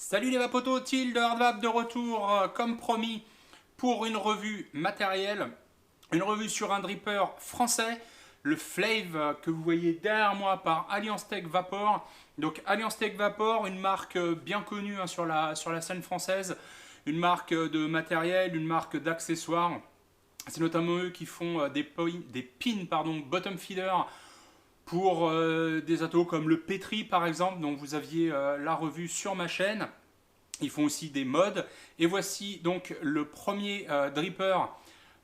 Salut les vapotos, Till de Hardvap de retour comme promis pour une revue matérielle, une revue sur un dripper français, le Flave que vous voyez derrière moi par Alliance Tech Vapor. Donc Alliance Tech Vapor, une marque bien connue sur la scène française, une marque de matériel, une marque d'accessoires. C'est notamment eux qui font des pins bottom feeder pour des atos comme le Petri par exemple, dont vous aviez la revue sur ma chaîne. Ils font aussi des mods. Et voici donc le premier dripper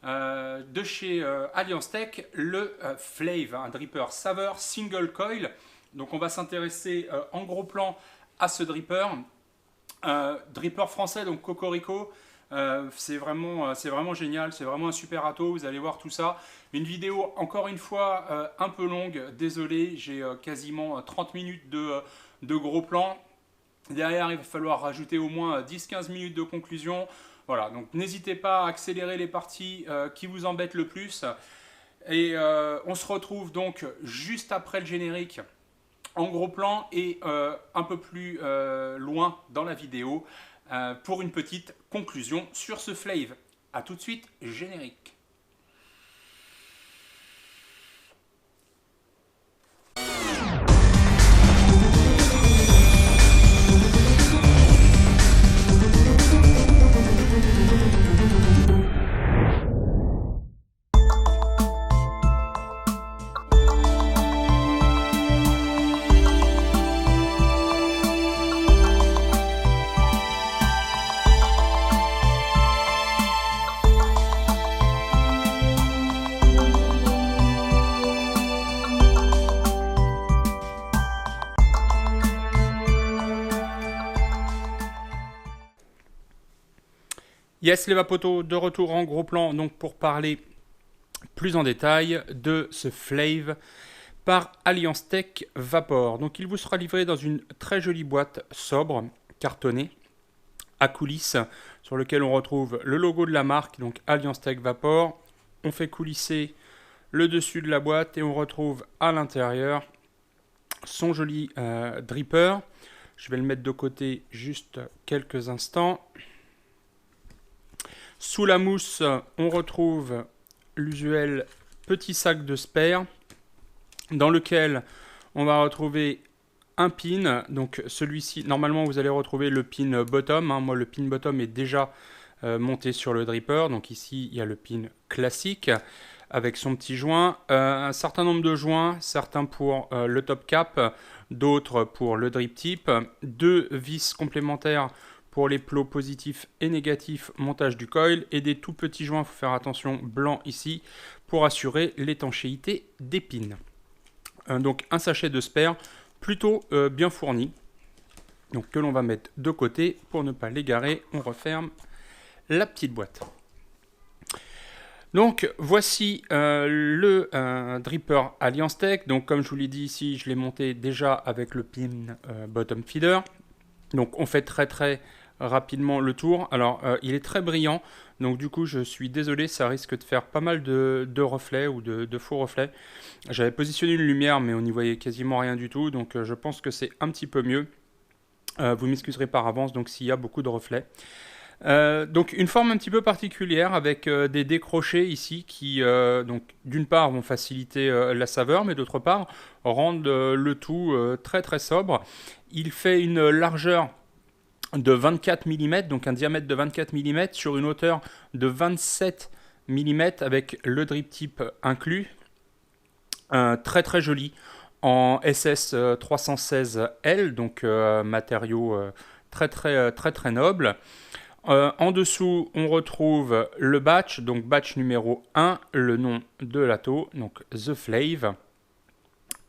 de chez Alliance Tech, le Flave, un dripper saveur single coil. Donc on va s'intéresser en gros plan à ce dripper. Dripper français, donc Cocorico. C'est vraiment génial, c'est vraiment un super ato, vous allez voir tout ça. Une vidéo encore une fois un peu longue, désolé, j'ai quasiment 30 minutes de gros plan. Derrière, il va falloir rajouter au moins 10-15 minutes de conclusion. Voilà, donc n'hésitez pas à accélérer les parties qui vous embêtent le plus. Et on se retrouve donc juste après le générique en gros plan et un peu plus loin dans la vidéo pour une petite conclusion sur ce Flave. A tout de suite, générique. Yes les vapotos, de retour en gros plan donc pour parler plus en détail de ce Flave par Alliance Tech Vapor. Donc il vous sera livré dans une très jolie boîte sobre, cartonnée, à coulisses, sur lequel on retrouve le logo de la marque, donc Alliance Tech Vapor. On fait coulisser le dessus de la boîte et on retrouve à l'intérieur son joli dripper. Je vais le mettre de côté juste quelques instants. Sous la mousse, on retrouve l'usuel petit sac de spare dans lequel on va retrouver un pin. Donc celui-ci, normalement vous allez retrouver le pin bottom. Moi le pin bottom est déjà monté sur le dripper. Donc ici il y a le pin classique avec son petit joint. Un certain nombre de joints, certains pour le top cap, d'autres pour le drip tip. Deux vis complémentaires pour les plots positifs et négatifs, montage du coil, et des tout petits joints, il faut faire attention, blanc ici, pour assurer l'étanchéité des pins. Donc un sachet de spare plutôt bien fourni, donc que l'on va mettre de côté pour ne pas l'égarer. On referme la petite boîte. Donc voici le dripper Alliance Tech. Donc comme je vous l'ai dit ici, je l'ai monté déjà avec le pin bottom feeder. Donc on fait très rapidement le tour. Alors il est très brillant, donc du coup je suis désolé, ça risque de faire pas mal de reflets ou de faux reflets. J'avais positionné une lumière mais on n'y voyait quasiment rien du tout, donc je pense que c'est un petit peu mieux. Vous m'excuserez par avance donc s'il y a beaucoup de reflets. Donc une forme un petit peu particulière avec des décrochés ici qui donc d'une part vont faciliter la saveur, mais d'autre part rendent le tout très sobre. Il fait une largeur de 24 mm, donc un diamètre de 24 mm sur une hauteur de 27 mm avec le drip tip inclus. Très joli en SS 316L, donc matériau très noble. En dessous, on retrouve le batch, donc batch numéro 1, le nom de l'ato, donc The Flave,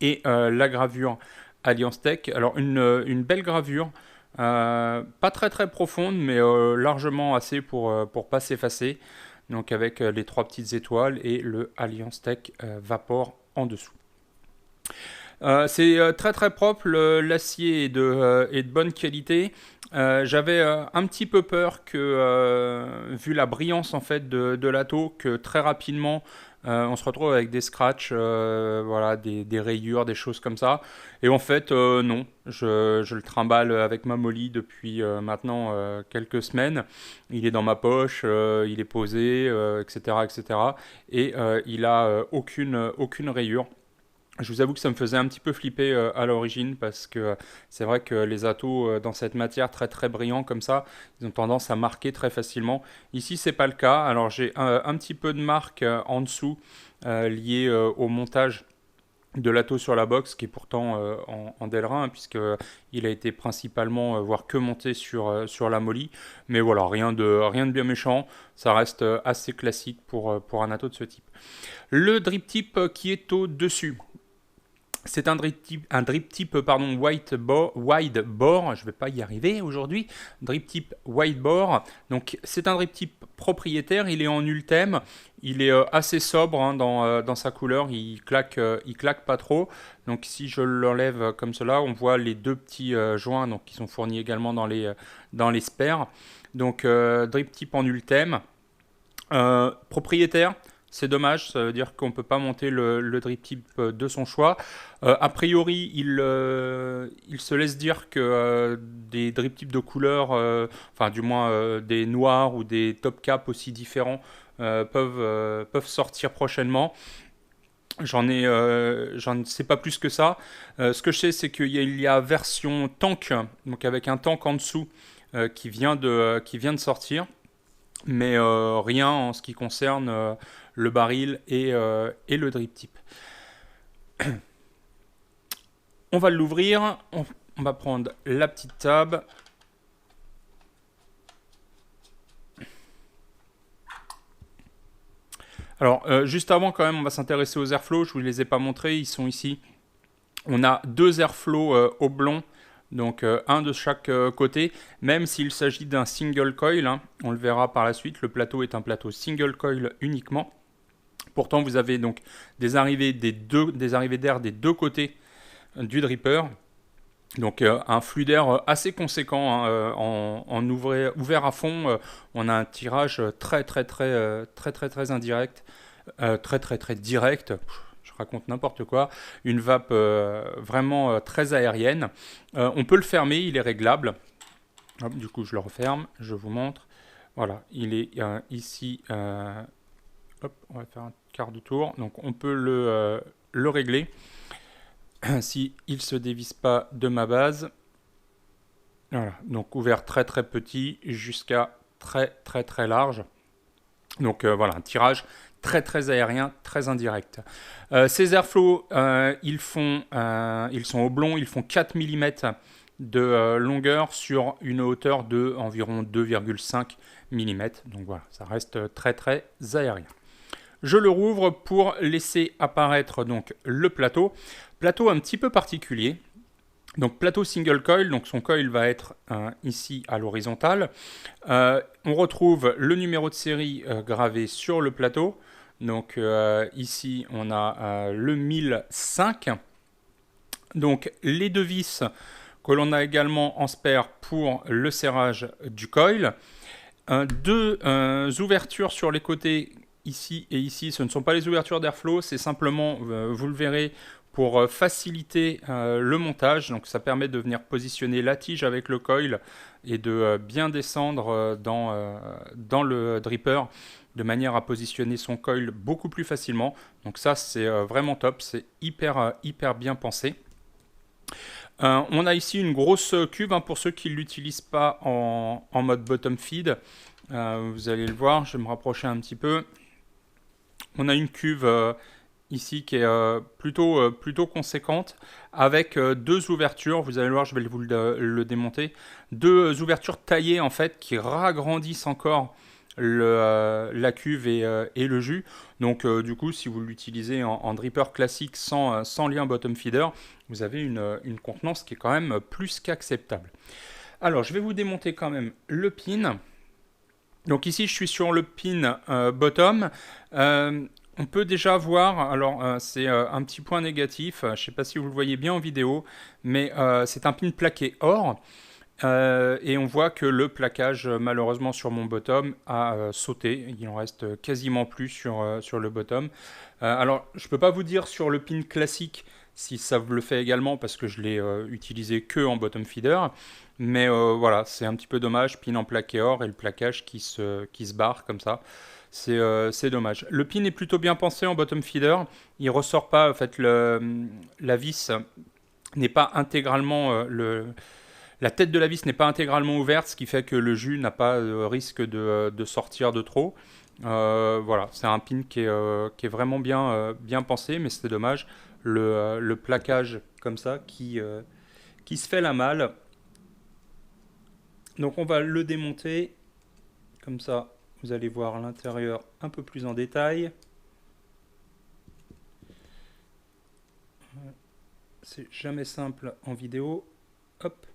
et la gravure Alliance Tech. Alors une belle gravure, pas très profonde, mais largement assez pour pas s'effacer. Donc avec les trois petites étoiles et le Alliance Tech Vapor en dessous. C'est très propre, l'acier est de bonne qualité. J'avais un petit peu peur que, vu la brillance en fait de l'ato, que très rapidement on se retrouve avec des scratchs, voilà, des rayures, des choses comme ça. Et en fait, non, je le trimballe avec ma Molly depuis maintenant quelques semaines. Il est dans ma poche, il est posé, etc., etc. Et il a aucune rayure. Je vous avoue que ça me faisait un petit peu flipper à l'origine parce que c'est vrai que les atos dans cette matière très très brillants comme ça, ils ont tendance à marquer très facilement. Ici, c'est pas le cas. Alors j'ai un petit peu de marque en dessous liée au montage de l'ato sur la box qui est pourtant en Delrin puisque il a été principalement voire que monté sur la Molly. Mais voilà, rien de bien méchant. Ça reste assez classique pour un ato de ce type. Le drip tip qui est au-dessus. C'est un drip tip pardon, wide bore, je ne vais pas y arriver aujourd'hui, drip tip wide bore. Donc c'est un drip tip propriétaire, il est en Ultem, il est assez sobre hein, dans sa couleur, il claque pas trop. Donc si je l'enlève comme cela, on voit les deux petits joints donc, qui sont fournis également dans les spares. Donc drip tip en Ultem, propriétaire. C'est dommage, ça veut dire qu'on ne peut pas monter le drip tip de son choix. A priori, il se laisse dire que des drip tips de couleur, enfin du moins des noirs ou des top caps aussi différents peuvent sortir prochainement. J'en ne sais pas plus que ça. Ce que je sais, c'est qu'il y a version tank, donc avec un tank en dessous qui vient de sortir. Mais rien en ce qui concerne le baril et le drip tip. On va l'ouvrir, on va prendre la petite table. Alors, juste avant quand même, on va s'intéresser aux airflows, je ne vous les ai pas montrés, ils sont ici. On a deux airflows oblongs, donc un de chaque côté, même s'il s'agit d'un single coil, hein, on le verra par la suite, le plateau est un plateau single coil uniquement. Pourtant, vous avez donc des arrivées d'air des deux côtés du dripper. Donc un flux d'air assez conséquent hein, en ouvert à fond. On a un tirage très indirect, très direct. Je raconte n'importe quoi. Une vape vraiment très aérienne. On peut le fermer, il est réglable. Hop, du coup, je le referme, je vous montre. Voilà, il est ici. Hop, on va faire un quart de tour. Donc on peut le régler. Si il ne se dévisse pas de ma base. Voilà, donc ouvert très petit jusqu'à très large. Donc voilà, un tirage très aérien, très indirect. Ces airflows, ils sont oblongs, ils font 4 mm de longueur sur une hauteur de environ 2,5 mm. Donc voilà, ça reste très aérien. Je le rouvre pour laisser apparaître donc le plateau. Plateau un petit peu particulier. Donc plateau single coil, donc son coil va être ici à l'horizontale. On retrouve le numéro de série gravé sur le plateau. Donc ici on a le 1005. Donc les deux vis que l'on a également en spare pour le serrage du coil. Deux ouvertures sur les côtés ici et ici, ce ne sont pas les ouvertures d'airflow, c'est simplement, vous le verrez, pour faciliter le montage. Donc ça permet de venir positionner la tige avec le coil et de bien descendre dans le dripper de manière à positionner son coil beaucoup plus facilement. Donc ça c'est vraiment top, c'est hyper bien pensé. On a ici une grosse cuve hein, pour ceux qui ne l'utilisent pas en mode bottom feed. Vous allez le voir, je vais me rapprocher un petit peu. On a une cuve ici qui est plutôt conséquente avec deux ouvertures. Vous allez voir, je vais vous le démonter. Deux ouvertures taillées en fait qui ragrandissent encore la cuve et le jus. Donc du coup, si vous l'utilisez en dripper classique sans lien bottom feeder, vous avez une contenance qui est quand même plus qu'acceptable. Alors, je vais vous démonter quand même le pin. Donc ici, je suis sur le pin bottom. On peut déjà voir, alors c'est un petit point négatif, je ne sais pas si vous le voyez bien en vidéo, mais c'est un pin plaqué or. Et on voit que le plaquage, malheureusement, sur mon bottom a sauté. Il en reste quasiment plus sur le bottom. Alors, je ne peux pas vous dire sur le pin classique si ça le fait également parce que je l'ai utilisé que en bottom feeder. Mais voilà, c'est un petit peu dommage. Pin en plaqué or et le plaquage qui se barre comme ça. C'est dommage. Le pin est plutôt bien pensé en bottom feeder. Il ressort pas, en fait, la vis n'est pas intégralement la tête de la vis n'est pas intégralement ouverte, ce qui fait que le jus n'a pas risque de sortir de trop. Voilà, c'est un pin qui est vraiment bien pensé, mais c'est dommage. Le plaquage comme ça qui se fait la malle. Donc on va le démonter. Comme ça, vous allez voir l'intérieur un peu plus en détail. C'est jamais simple en vidéo. Hop.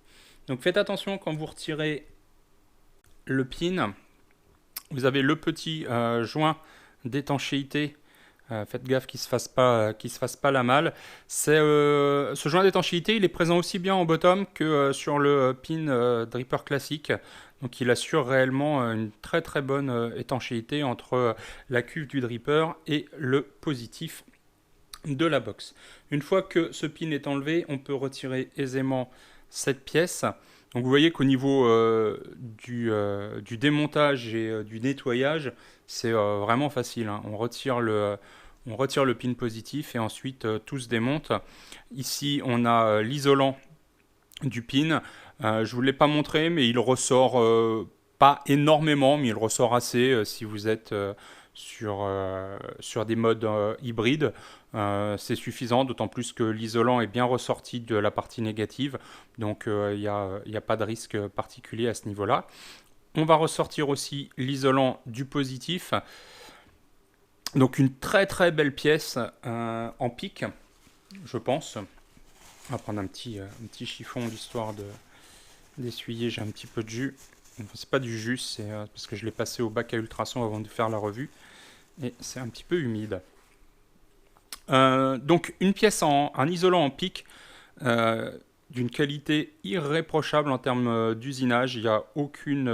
Donc faites attention quand vous retirez le pin. Vous avez le petit joint d'étanchéité. Faites gaffe qu'il ne se fasse pas la malle. Ce joint d'étanchéité, il est présent aussi bien en bottom que sur le pin dripper classique. Donc il assure réellement une très très bonne étanchéité entre la cuve du dripper et le positif de la box. Une fois que ce pin est enlevé, on peut retirer aisément cette pièce. Donc vous voyez qu'au niveau du démontage et du nettoyage, c'est vraiment facile, hein. On retire le pin positif et ensuite tout se démonte. Ici, on a l'isolant du pin. Je ne vous l'ai pas montré, mais il ressort pas énormément, mais il ressort assez si vous êtes sur des modes hybrides. C'est suffisant, d'autant plus que l'isolant est bien ressorti de la partie négative, donc il n'y a pas de risque particulier à ce niveau-là. On va ressortir aussi l'isolant du positif. Donc une très très belle pièce en pique, je pense. On va prendre un petit chiffon d'histoire d'essuyer, j'ai un petit peu de jus. Enfin, c'est pas du jus, c'est parce que je l'ai passé au bac à ultrasons avant de faire la revue. Et c'est un petit peu humide. Donc une pièce un isolant en pique d'une qualité irréprochable en termes d'usinage. Il n'y a aucune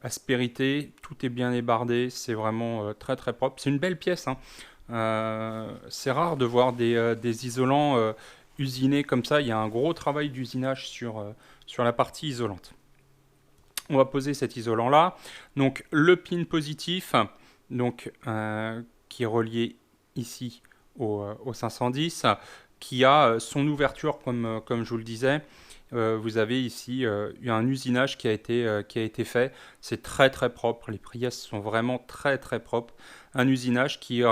aspérité, tout est bien ébardé, c'est vraiment très très propre. C'est une belle pièce, hein. C'est rare de voir des isolants usinés comme ça. Il y a un gros travail d'usinage sur la partie isolante. On va poser cet isolant là. Donc le pin positif, donc, qui est relié ici au 510, qui a son ouverture comme je vous le disais. Vous avez ici un usinage qui a été fait. C'est très très propre. Les pièces sont vraiment très très propres. Un usinage qui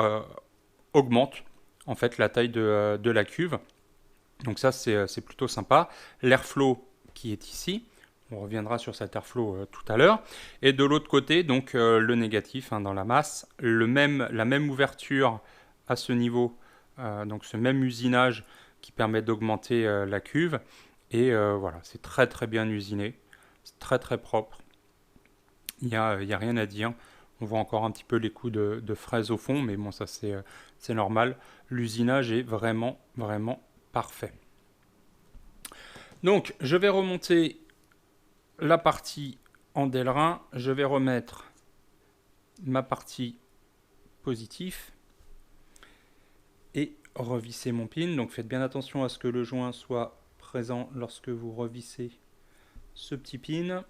augmente en fait la taille de la cuve. Donc ça c'est plutôt sympa. L'airflow qui est ici. On reviendra sur cet airflow tout à l'heure. Et de l'autre côté, donc le négatif dans la masse, la même ouverture à ce niveau, donc ce même usinage qui permet d'augmenter la cuve. Et voilà, c'est très très bien usiné, c'est très très propre. Il n'y a rien à dire. On voit encore un petit peu les coups de fraise au fond, mais bon, ça c'est normal. L'usinage est vraiment vraiment parfait. Donc, je vais remonter la partie en Delrin, je vais remettre ma partie positive et revisser mon pin. Donc faites bien attention à ce que le joint soit présent lorsque vous revissez ce petit pin.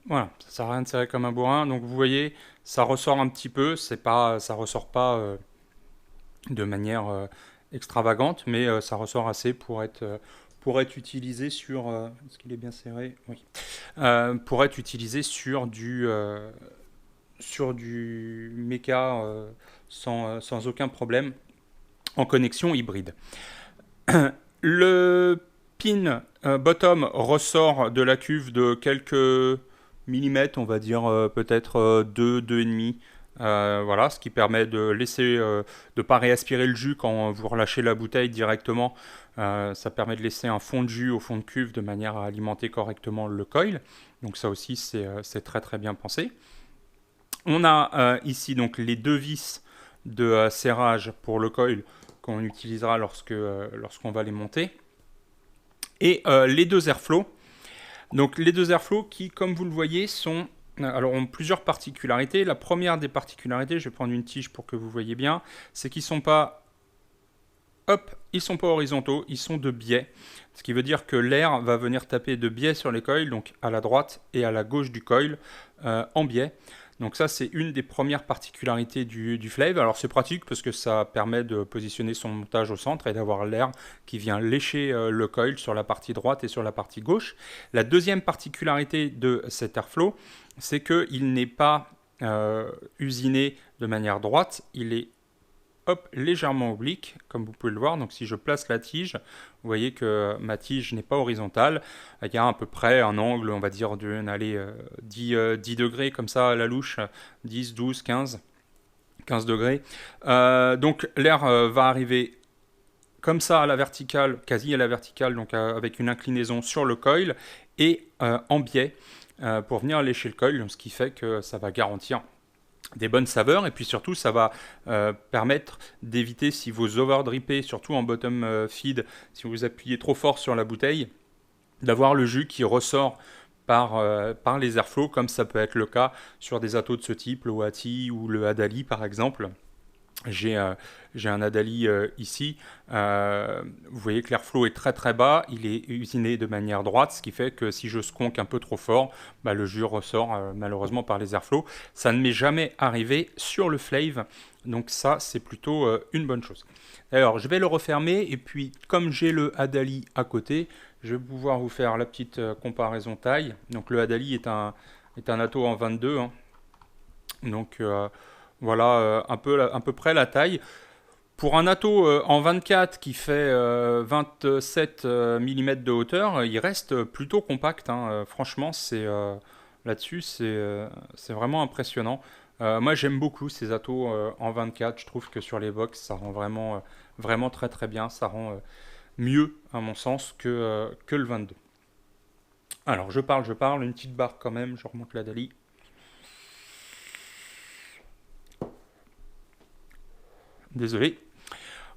Voilà, ça sert à rien de serrer comme un bourrin. Donc vous voyez, ça ressort un petit peu, ça ressort pas de manière extravagante, mais ça ressort assez pour être utilisé sur... Est-ce qu'il est bien serré? Oui. Pour être utilisé sur du méca sans aucun problème en connexion hybride. Le pin bottom ressort de la cuve de quelques millimètres, on va dire peut-être 2, 2,5. Voilà, ce qui permet de laisser, de pas réaspirer le jus quand vous relâchez la bouteille directement. Ça permet de laisser un fond de jus au fond de cuve de manière à alimenter correctement le coil. Donc ça aussi, c'est très très bien pensé. On a ici donc les deux vis de serrage pour le coil qu'on utilisera lorsqu'on va les monter. Et les deux airflow. Donc les deux airflow qui, comme vous le voyez, ont plusieurs particularités. La première des particularités, je vais prendre une tige pour que vous voyez bien, c'est qu'ils sont pas horizontaux, ils sont de biais. Ce qui veut dire que l'air va venir taper de biais sur les coils, donc à la droite et à la gauche du coil, en biais. Donc ça, c'est une des premières particularités du Flave. Alors c'est pratique parce que ça permet de positionner son montage au centre et d'avoir l'air qui vient lécher le coil sur la partie droite et sur la partie gauche. La deuxième particularité de cet airflow, c'est qu'il n'est pas usiné de manière droite, il est légèrement oblique, comme vous pouvez le voir. Donc si je place la tige, vous voyez que ma tige n'est pas horizontale. Il y a à peu près un angle, on va dire, de 10 degrés comme ça à la louche, 10, 12, 15 degrés. Donc l'air va arriver comme ça à la verticale, quasi à la verticale, donc avec une inclinaison sur le coil et en biais pour venir lécher le coil, ce qui fait que ça va garantir des bonnes saveurs, et puis surtout ça va permettre d'éviter, si vous overdrippez, surtout en bottom feed, si vous appuyez trop fort sur la bouteille, d'avoir le jus qui ressort par les airflows, comme ça peut être le cas sur des atos de ce type, le Wati ou le Adali par exemple. J'ai un Adali ici. Vous voyez que l'airflow est très très bas, il est usiné de manière droite, ce qui fait que si je sconque un peu trop fort, le jus ressort malheureusement par les airflows. Ça ne m'est jamais arrivé sur le Flave, donc ça c'est plutôt une bonne chose. Alors je vais le refermer, et puis comme j'ai le Adali à côté, je vais pouvoir vous faire la petite comparaison taille. Donc le Adali est un ato en 22, hein. Donc voilà à peu près la taille. Pour un ato en 24 qui fait 27 mm de hauteur, il reste plutôt compact, hein. Franchement, là-dessus, c'est vraiment impressionnant. Moi, j'aime beaucoup ces atos en 24. Je trouve que sur les box, ça rend vraiment très très bien. Ça rend mieux, à mon sens, que le 22. Alors, je parle, une petite barre quand même. Je remonte la Dali. Désolé,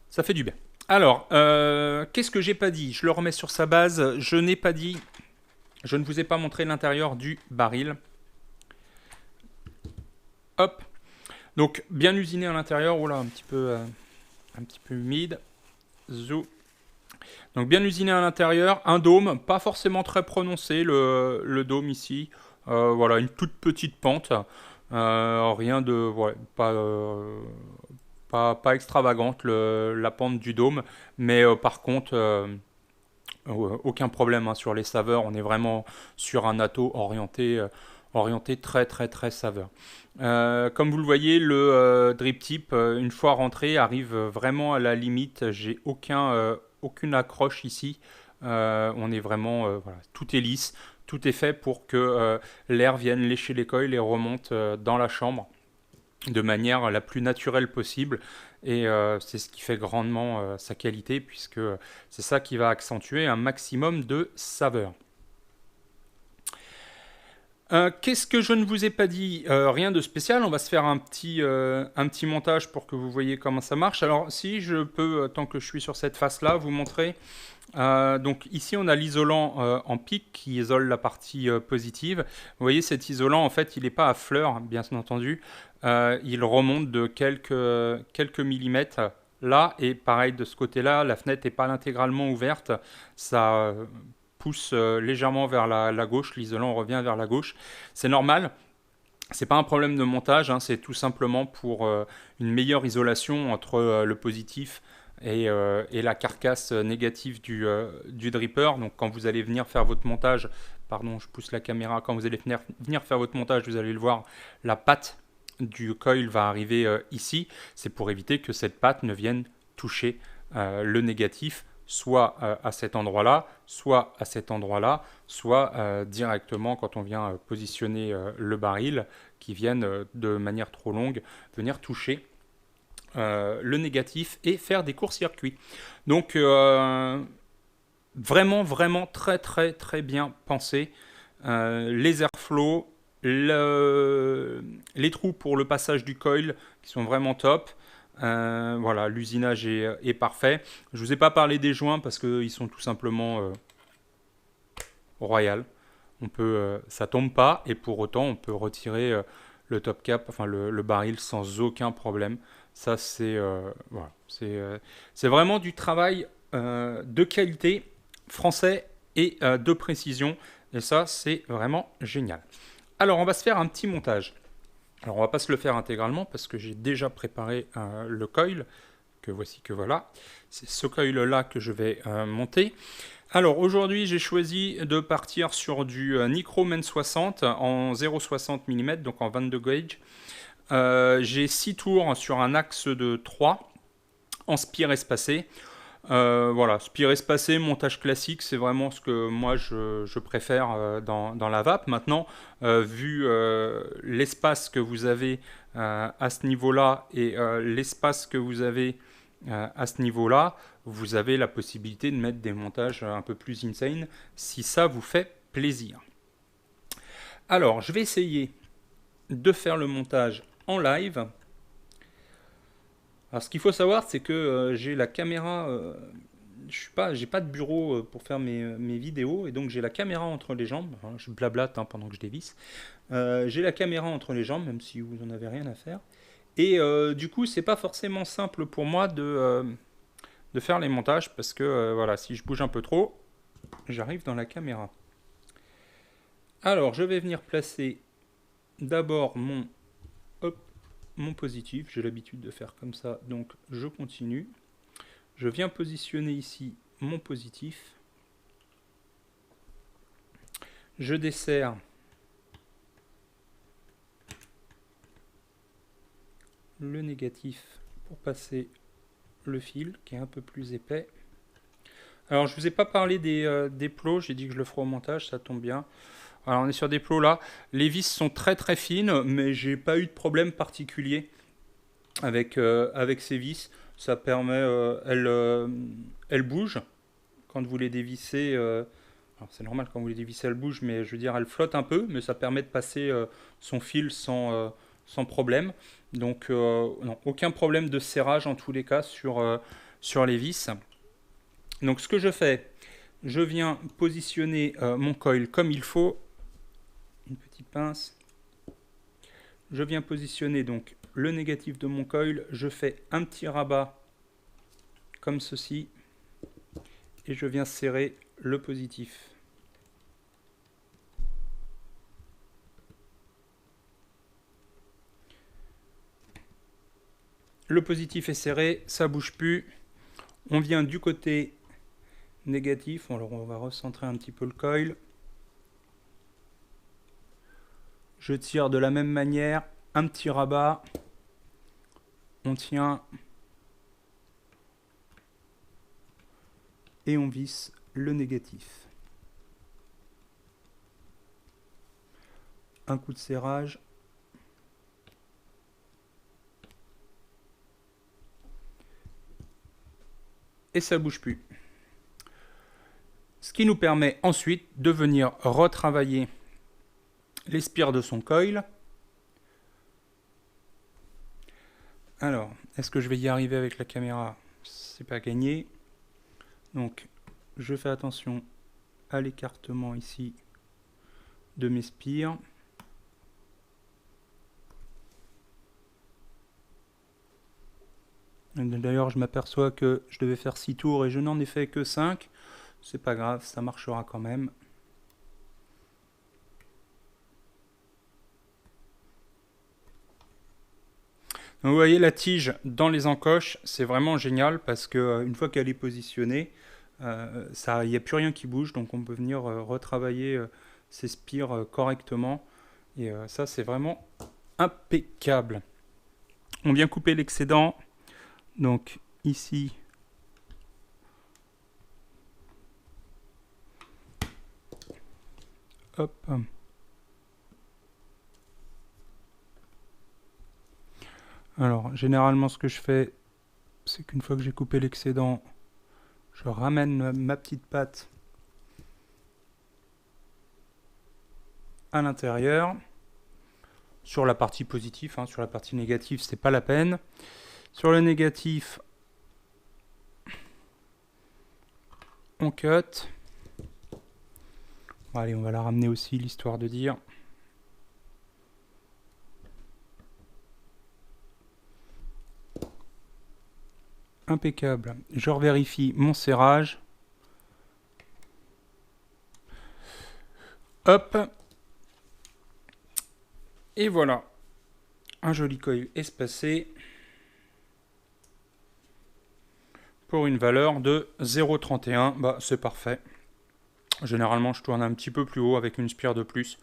ça fait du bien. Alors, qu'est-ce que j'ai pas dit? Je le remets sur sa base. Je ne vous ai pas montré l'intérieur du baril. Hop. Donc, bien usiné à l'intérieur. Oula, un petit peu humide. Zou. Donc, bien usiné à l'intérieur. Un dôme, pas forcément très prononcé, le dôme ici. Voilà, une toute petite pente. Rien de... Ouais, pas extravagante la pente du dôme, mais par contre aucun problème, hein, sur les saveurs. On est vraiment sur un ato orienté très très très saveur. Comme vous le voyez, le drip tip, une fois rentré, arrive vraiment à la limite. J'ai aucune accroche ici. On est vraiment voilà, tout est lisse, tout est fait pour que l'air vienne lécher les coils et remonte dans la chambre de manière la plus naturelle possible, et c'est ce qui fait grandement sa qualité, puisque c'est ça qui va accentuer un maximum de saveur. Qu'est-ce que je ne vous ai pas dit? Rien de spécial, on va se faire un petit montage pour que vous voyez comment ça marche. Alors si je peux, tant que je suis sur cette face-là, vous montrer. Donc ici on a l'isolant en pic qui isole la partie positive. Vous voyez, cet isolant, en fait, il n'est pas à fleur, bien entendu. Il remonte de quelques millimètres là, et pareil de ce côté-là, la fenêtre n'est pas intégralement ouverte. Ça pousse légèrement vers la gauche, l'isolant revient vers la gauche. C'est normal. C'est pas un problème de montage, hein, c'est tout simplement pour une meilleure isolation entre le positif et la carcasse négative du dripper. Donc quand vous allez venir faire votre montage, pardon, je pousse la caméra, quand vous allez venir faire votre montage, vous allez le voir, la patte du coil va arriver ici. C'est pour éviter que cette patte ne vienne toucher le négatif, soit à cet endroit-là, soit à cet endroit-là, soit directement quand on vient positionner le baril, qui vienne de manière trop longue venir toucher le négatif et faire des courts-circuits. Donc vraiment très très très bien pensé. Les airflows, les trous pour le passage du coil qui sont vraiment top. Voilà, l'usinage est parfait. Je vous ai pas parlé des joints parce qu'ils sont tout simplement royal. Ça tombe pas et pour autant on peut retirer le top cap, enfin le baril sans aucun problème. Ça voilà, c'est vraiment du travail de qualité français et de précision et ça c'est vraiment génial. Alors on va se faire un petit montage. Alors on va pas se le faire intégralement parce que j'ai déjà préparé le coil que voilà. C'est ce coil là que je vais monter. Alors aujourd'hui j'ai choisi de partir sur du Nicromen 60 en 0,60 mm, donc en 22 gauge. J'ai 6 tours sur un axe de 3 en spire espacé. Voilà, spire espacé, montage classique, c'est vraiment ce que moi je préfère dans la vape. Maintenant, vu l'espace que vous avez à ce niveau-là et l'espace que vous avez à ce niveau-là, vous avez la possibilité de mettre des montages un peu plus insane si ça vous fait plaisir. Alors, je vais essayer de faire le montage en live. Alors, ce qu'il faut savoir, c'est que j'ai la caméra. J'ai pas de bureau pour faire mes vidéos, et donc j'ai la caméra entre les jambes. Enfin, je blablate pendant que je dévisse. J'ai la caméra entre les jambes, même si vous n'en avez rien à faire. Et du coup, c'est pas forcément simple pour moi de faire les montages parce que voilà, si je bouge un peu trop, j'arrive dans la caméra. Alors, je vais venir placer d'abord mon positif. J'ai l'habitude de faire comme ça, donc je continue. Je viens positionner ici mon positif. Je desserre le négatif pour passer le fil qui est un peu plus épais. Alors je vous ai pas parlé des plots, j'ai dit que je le ferai au montage, ça tombe bien. Alors on est sur des plots là, les vis sont très très fines, mais j'ai pas eu de problème particulier avec ces vis. Ça permet, elles bougent quand vous les dévissez. Alors c'est normal quand vous les dévissez, elles bougent, mais je veux dire elles flottent un peu, mais ça permet de passer son fil sans problème. Donc non, aucun problème de serrage en tous les cas sur les vis. Donc ce que je fais, je viens positionner mon coil comme il faut. Une petite pince. Je viens positionner donc le négatif de mon coil. Je fais un petit rabat comme ceci. Et je viens serrer le positif. Le positif est serré, ça bouge plus. On vient du côté négatif. Alors on va recentrer un petit peu le coil. Je tire de la même manière, un petit rabat. On tient. Et on visse le négatif. Un coup de serrage. Et ça bouge plus. Ce qui nous permet ensuite de venir retravailler les spires de son coil. Alors, est-ce que je vais y arriver avec la caméra? C'est pas gagné. Donc, je fais attention à l'écartement ici de mes spires. D'ailleurs, je m'aperçois que je devais faire 6 tours et je n'en ai fait que 5. C'est pas grave, ça marchera quand même. Donc, vous voyez la tige dans les encoches, c'est vraiment génial parce que une fois qu'elle est positionnée, il n'y a plus rien qui bouge, donc on peut venir retravailler ces spires correctement. Et ça, c'est vraiment impeccable. On vient couper l'excédent. Donc ici, hop. Alors, généralement, ce que je fais, c'est qu'une fois que j'ai coupé l'excédent, je ramène ma petite patte à l'intérieur. sur la partie positive, hein. Sur la partie négative, c'est pas la peine. Sur le négatif, on cut. Bon, allez, on va la ramener aussi, l'histoire de dire. Impeccable. Je revérifie mon serrage. Hop. Et voilà. Un joli coil espacé. Pour une valeur de 0,31. Bah, c'est parfait. Généralement, je tourne un petit peu plus haut avec une spire de plus.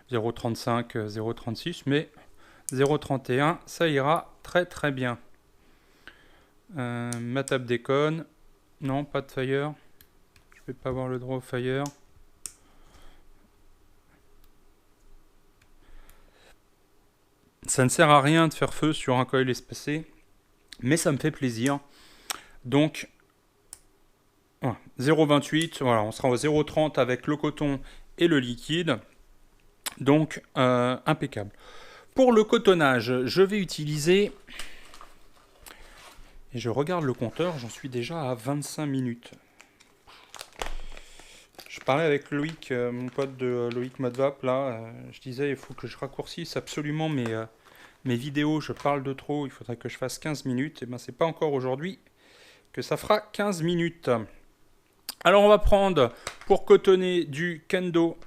0,35, 0,36. Mais 0,31, ça ira très très bien. Ma table déconne. Non, pas de fire. Je vais pas avoir le droit au fire. Ça ne sert à rien de faire feu sur un coil espacé, mais ça me fait plaisir. Donc, 0,28, voilà, on sera au 0,30 avec le coton et le liquide. Donc, impeccable. Pour le cotonnage, je vais utiliser... Et je regarde le compteur, j'en suis déjà à 25 minutes. Je parlais avec Loïc, mon pote de Loïc Modvap, là. Je disais, il faut que je raccourcisse absolument mes vidéos. Je parle de trop, il faudrait que je fasse 15 minutes. Et bien, c'est pas encore aujourd'hui que ça fera 15 minutes. Alors, on va prendre, pour cotonner, du Kendo.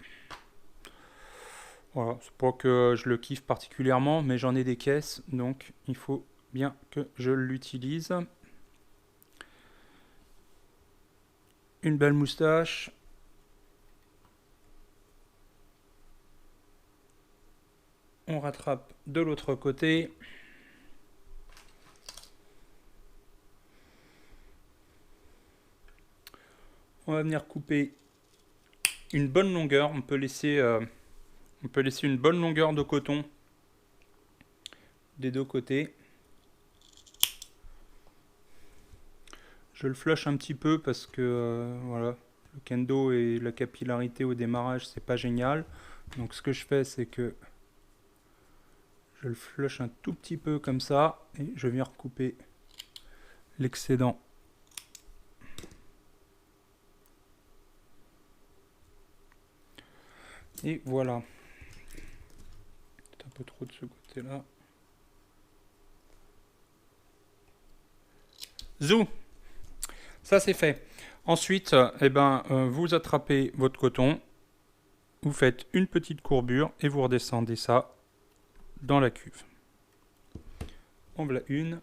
Voilà, c'est pas que je le kiffe particulièrement, mais j'en ai des caisses, donc il faut bien que je l'utilise. Une belle moustache. On rattrape de l'autre côté. On va venir couper une bonne longueur. On peut laisser une bonne longueur de coton des deux côtés. Je le flush un petit peu parce que voilà, le kendo et la capillarité au démarrage, c'est pas génial. Donc ce que je fais, c'est que je le flush un tout petit peu comme ça et je viens recouper l'excédent. Et voilà. C'est un peu trop de ce côté-là. Zou! Ça c'est fait. Ensuite, vous attrapez votre coton, vous faites une petite courbure et vous redescendez ça dans la cuve. En voilà une.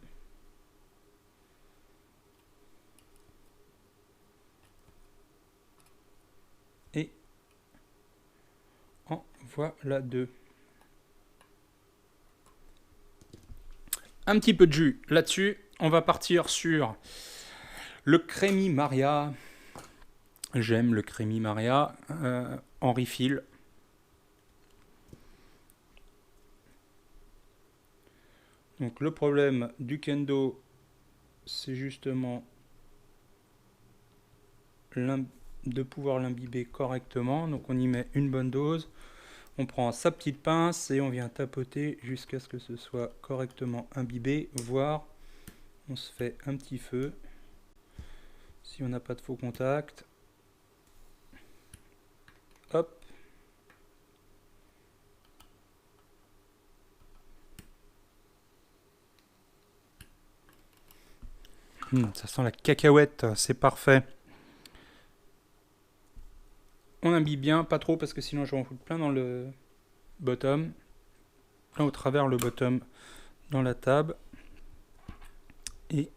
Et en voilà deux. Un petit peu de jus là-dessus. On va partir sur le Crémy Maria. J'aime le Crémy Maria en refill. Donc le problème du kendo, c'est justement de pouvoir l'imbiber correctement. Donc on y met une bonne dose. On prend sa petite pince et on vient tapoter jusqu'à ce que ce soit correctement imbibé, voire on se fait un petit feu si on n'a pas de faux contact. Hop. Ça sent la cacahuète, c'est parfait. On imbibe bien, pas trop parce que sinon je vais en foutre plein dans le bottom. Là au travers le bottom dans la table. Et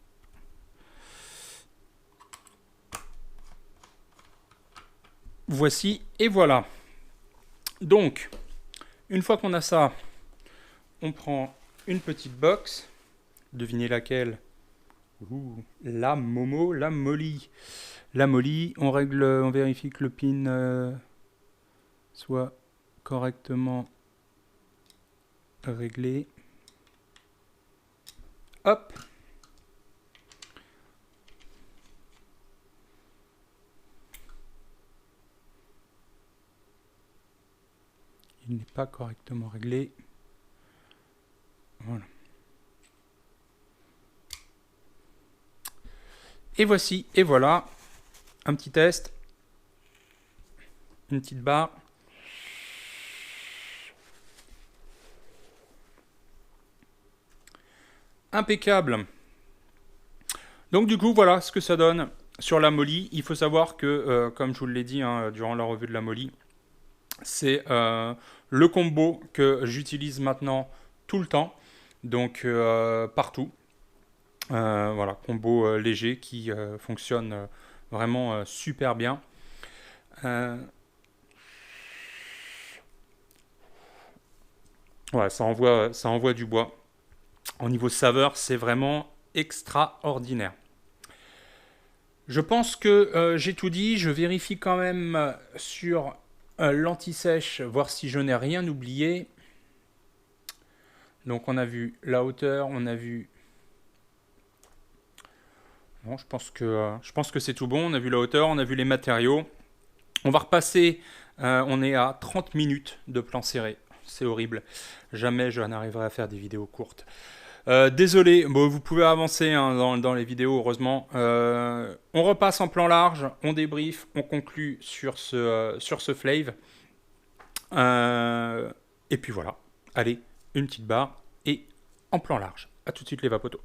voici et voilà. Donc, une fois qu'on a ça, on prend une petite box. Devinez laquelle? La Momo, la Molly. La Molly, on règle, on vérifie que le pin soit correctement réglé. Hop. Il n'est pas correctement réglé. Voilà. Et voici, et voilà, un petit test, une petite barre. Impeccable. Donc du coup, voilà ce que ça donne sur la Molly. Il faut savoir que, comme je vous l'ai dit hein, durant la revue de la Molly, c'est le combo que j'utilise maintenant tout le temps, donc partout. Voilà, combo léger qui fonctionne vraiment super bien. Ouais, ça envoie du bois. Au niveau saveur, c'est vraiment extraordinaire. Je pense que j'ai tout dit. Je vérifie quand même sur l'anti-sèche, voir si je n'ai rien oublié. Donc on a vu la hauteur, on a vu... Non, je pense que c'est tout bon. On a vu la hauteur, on a vu les matériaux. On va repasser, on est à 30 minutes de plan serré. C'est horrible. Jamais je n'arriverai à faire des vidéos courtes. Désolé, bon, vous pouvez avancer hein, dans les vidéos, heureusement. On repasse en plan large, on débrief, on conclut sur ce flave. Et puis voilà. Allez, une petite barre et en plan large. A tout de suite les vapotos.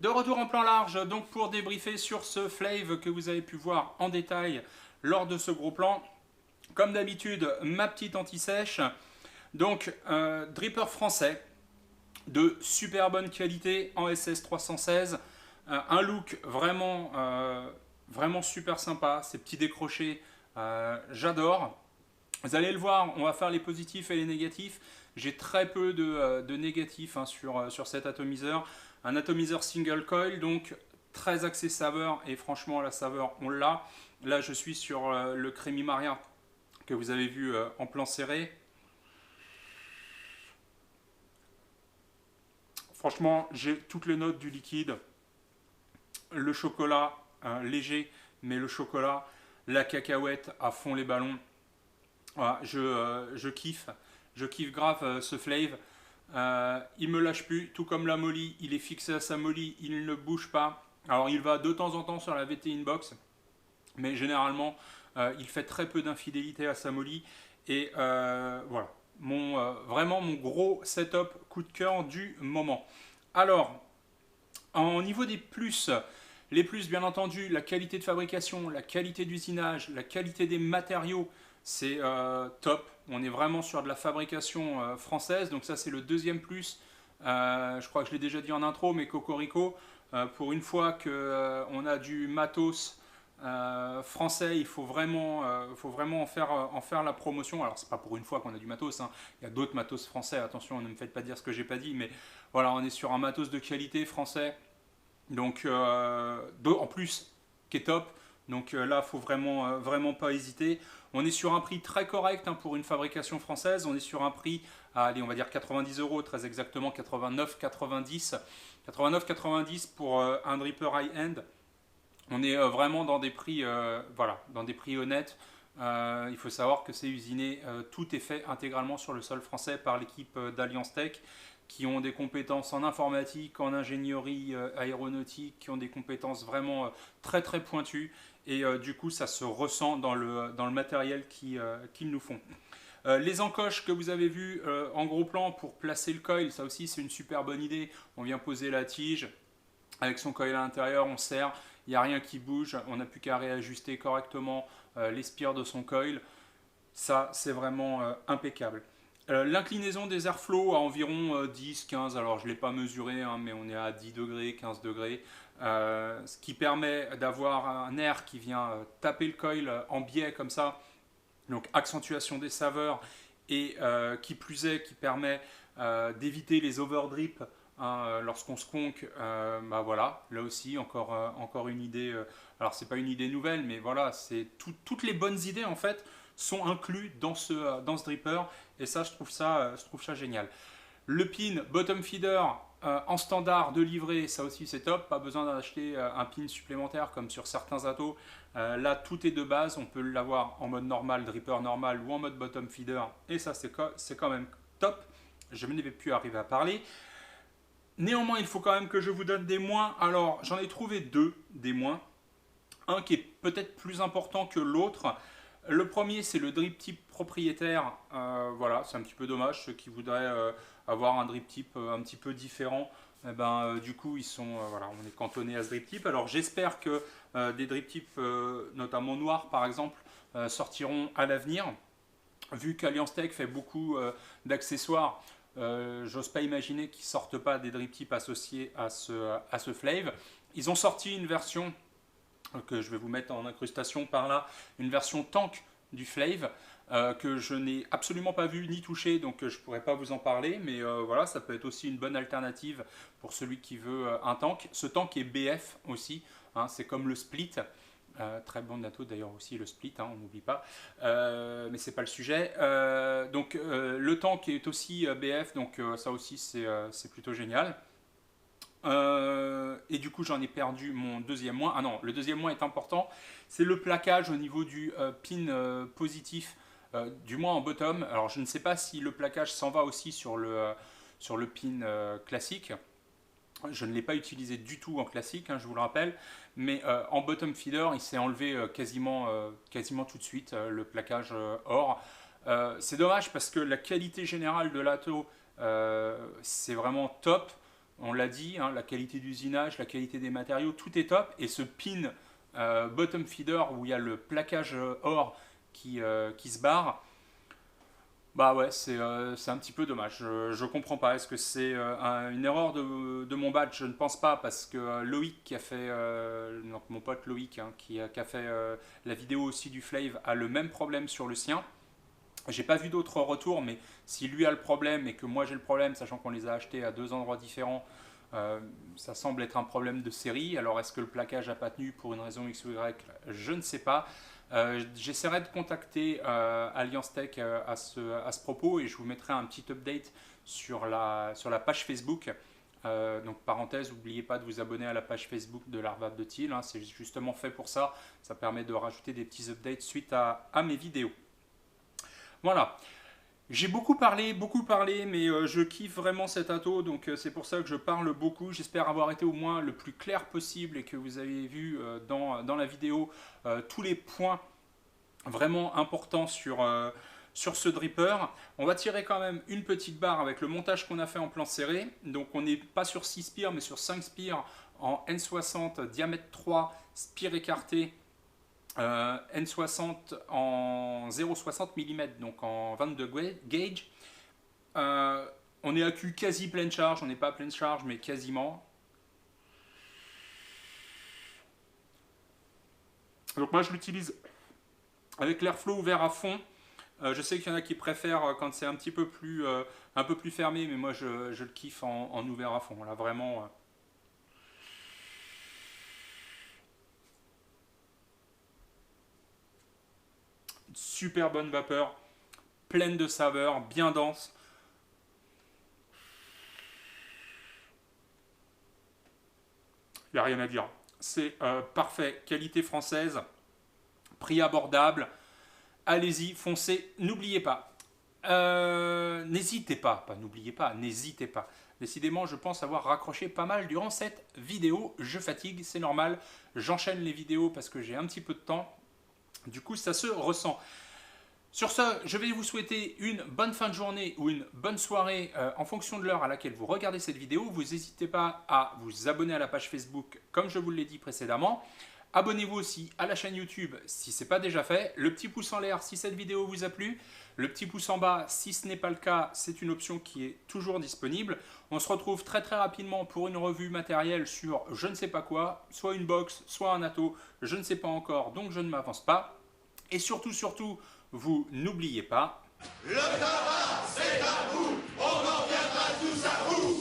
De retour en plan large, donc pour débriefer sur ce flave que vous avez pu voir en détail lors de ce gros plan. Comme d'habitude, ma petite anti-sèche. Donc, dripper français de super bonne qualité en SS316. Un look vraiment super sympa. Ces petits décrochés, j'adore. Vous allez le voir, on va faire les positifs et les négatifs. J'ai très peu de négatifs hein, sur cet atomiseur. Un atomiseur single coil, donc très axé saveur. Et franchement, la saveur, on l'a. Là, je suis sur le Crémy Maria que vous avez vu en plan serré. Franchement, j'ai toutes les notes du liquide. Le chocolat léger, mais le chocolat, la cacahuète à fond les ballons. Voilà, je kiffe. Je kiffe grave ce flave. Il me lâche plus, tout comme la Molly. Il est fixé à sa Molly, il ne bouge pas. Alors il va de temps en temps sur la VT Inbox, mais généralement il fait très peu d'infidélité à sa Molly. Et voilà, vraiment mon gros setup coup de cœur du moment. Alors, au niveau des plus, les plus bien entendu, la qualité de fabrication, la qualité d'usinage, la qualité des matériaux, c'est top. On est vraiment sur de la fabrication française, donc ça c'est le deuxième plus. Je crois que je l'ai déjà dit en intro, mais Cocorico, pour une fois qu'on a du matos français, il faut vraiment en faire la promotion. Alors c'est pas pour une fois qu'on a du matos, hein. Il y a d'autres matos français, attention, ne me faites pas dire ce que j'ai pas dit, mais voilà, on est sur un matos de qualité français, donc en plus qui est top. Donc là, il faut vraiment pas hésiter. On est sur un prix très correct hein, pour une fabrication française. On est sur un prix à, allez, on va dire 90 euros, très exactement 89,90. 89,90 pour un dripper high-end. On est vraiment dans des prix, voilà, dans des prix honnêtes. Il faut savoir que c'est usiné, tout est fait intégralement sur le sol français par l'équipe d'Alliance Tech, qui ont des compétences en informatique, en ingénierie aéronautique, qui ont des compétences vraiment très pointues. Et du coup, ça se ressent dans le matériel qu'ils nous font. Les encoches que vous avez vues en gros plan pour placer le coil, ça aussi c'est une super bonne idée. On vient poser la tige, avec son coil à l'intérieur, on serre, il n'y a rien qui bouge, on n'a plus qu'à réajuster correctement les spires de son coil. Ça, c'est vraiment impeccable. L'inclinaison des airflows à environ 10-15, alors je ne l'ai pas mesuré, hein, mais on est à 10 degrés, 15 degrés, ce qui permet d'avoir un air qui vient taper le coil en biais comme ça, donc accentuation des saveurs, et qui plus est, qui permet d'éviter les overdrips hein, lorsqu'on se conque. Bah voilà, là aussi, encore une idée, alors c'est pas une idée nouvelle, mais voilà, toutes les bonnes idées en fait sont inclus dans ce dripper, et ça je trouve ça génial. Le pin bottom feeder, En standard de livret, ça aussi c'est top, pas besoin d'acheter un pin supplémentaire comme sur certains atos. Là tout est de base, on peut l'avoir en mode normal, dripper normal ou en mode bottom feeder, et ça c'est quand même top. Je ne vais plus arriver à parler. Néanmoins, il faut quand même que je vous donne des moins. Alors j'en ai trouvé deux des moins. Un qui est peut-être plus important que l'autre. Le premier, c'est le drip type propriétaire. Voilà, c'est un petit peu dommage. Ceux qui voudraient avoir un drip type un petit peu différent, eh ben, du coup, voilà, on est cantonné à ce drip type. Alors, j'espère que des drip types, notamment noirs par exemple, sortiront à l'avenir. Vu qu'Alliance Tech fait beaucoup d'accessoires, j'ose pas imaginer qu'ils sortent pas des drip types associés à ce Flave. Ils ont sorti une version que je vais vous mettre en incrustation par là, une version tank du Flave que je n'ai absolument pas vu ni touché, donc je ne pourrais pas vous en parler, mais voilà, ça peut être aussi une bonne alternative pour celui qui veut un tank. Ce tank est BF aussi, hein, c'est comme le Split, très bon Nato d'ailleurs aussi le Split, hein, on n'oublie pas, mais c'est pas le sujet. Donc le tank est aussi BF, donc ça aussi c'est plutôt génial. Et du coup j'en ai perdu mon deuxième moins. Ah non, le deuxième moins est important, c'est le plaquage au niveau du pin positif, du moins en bottom. Alors je ne sais pas si le plaquage s'en va aussi sur le pin classique. Je ne l'ai pas utilisé du tout en classique, hein, je vous le rappelle, mais en bottom feeder il s'est enlevé quasiment tout de suite, le plaquage or. C'est dommage parce que la qualité générale de l'Ato c'est vraiment top. On l'a dit, hein, la qualité d'usinage, la qualité des matériaux, tout est top. Et ce pin bottom feeder où il y a le plaquage or qui se barre, bah ouais, c'est un petit peu dommage. Je comprends pas. Est-ce que c'est une erreur de mon badge? Je ne pense pas, parce que Loïc qui a fait, donc mon pote Loïc, hein, qui a fait la vidéo aussi du Flave, a le même problème sur le sien. J'ai pas vu d'autres retours, mais si lui a le problème et que moi j'ai le problème, sachant qu'on les a achetés à deux endroits différents, ça semble être un problème de série. Alors est-ce que le plaquage n'a pas tenu pour une raison X ou Y? Je ne sais pas. J'essaierai de contacter Alliance Tech à ce propos, et je vous mettrai un petit update sur la page Facebook. Donc parenthèse, n'oubliez pas de vous abonner à la page Facebook de l'Arvab de Thiel, hein, c'est justement fait pour ça. Ça permet de rajouter des petits updates suite à mes vidéos. Voilà, j'ai beaucoup parlé, mais je kiffe vraiment cet ato, donc c'est pour ça que je parle beaucoup. J'espère avoir été au moins le plus clair possible et que vous avez vu dans la vidéo tous les points vraiment importants sur ce dripper. On va tirer quand même une petite barre avec le montage qu'on a fait en plan serré. Donc on n'est pas sur 6 spires, mais sur 5 spires en N60, diamètre 3, spire écarté. N60 en 0,60 mm, donc en 22 gauge. On est à Q quasi pleine charge, on n'est pas à pleine charge, mais quasiment. Donc moi je l'utilise avec l'airflow ouvert à fond. Je sais qu'il y en a qui préfèrent quand c'est un peu plus fermé, mais moi je le kiffe en ouvert à fond. Là vraiment. Super bonne vapeur, pleine de saveurs, bien dense. Il n'y a rien à dire. C'est parfait, qualité française, prix abordable. Allez-y, foncez, n'oubliez pas. N'hésitez pas, n'oubliez pas, n'hésitez pas. Décidément, je pense avoir raccroché pas mal durant cette vidéo. Je fatigue, c'est normal. J'enchaîne les vidéos parce que j'ai un petit peu de temps. Du coup, ça se ressent. Sur ce, je vais vous souhaiter une bonne fin de journée ou une bonne soirée en fonction de l'heure à laquelle vous regardez cette vidéo. Vous n'hésitez pas à vous abonner à la page Facebook comme je vous l'ai dit précédemment. Abonnez-vous aussi à la chaîne YouTube si ce n'est pas déjà fait. Le petit pouce en l'air si cette vidéo vous a plu. Le petit pouce en bas si ce n'est pas le cas, c'est une option qui est toujours disponible. On se retrouve très rapidement pour une revue matérielle sur je ne sais pas quoi, soit une box, soit un ato, je ne sais pas encore, donc je ne m'avance pas. Et surtout, vous n'oubliez pas... Le tabac, c'est à vous, on en viendra tous à bout.